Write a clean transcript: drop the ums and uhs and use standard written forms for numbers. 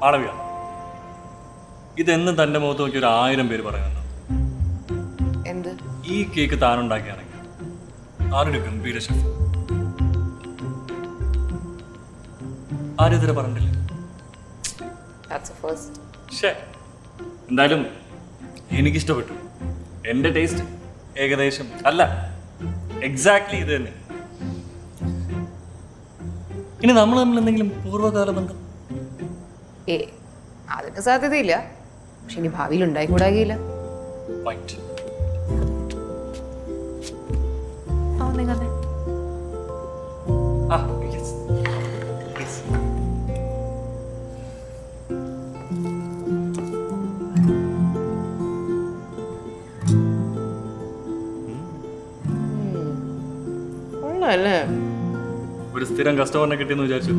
മാളവിക, ഇതെന്നും തന്റെ മുഖത്ത് നോക്കി 1000 പേര് പറയുന്നുണ്ട്. എന്ത്? ഈ കേക്ക് താനുണ്ടാക്കിയാണെങ്കിൽ ആരൊരു ഗംഭീര ഷെഫ്. ആരും ഇതുവരെ പറഞ്ഞിട്ടില്ല. എന്തായാലും എനിക്കിഷ്ടപ്പെട്ടു. എൻ്റെ ടേസ്റ്റ് ഏകദേശം അല്ല, എക്സാക്ട്ലി ഇത് തന്നെ. ഇനി നമ്മൾ തമ്മിൽ എന്തെങ്കിലും പൂർവ്വകാല ബന്ധം? അതിന് സാധ്യതയില്ല. പക്ഷെ ഇനി ഭാവിയിൽ ഉണ്ടായിക്കൂടാകില്ല. ഒരു സ്ഥിരം കസ്റ്റമറിനെ കിട്ടിയെന്ന് വിചാരിച്ചു.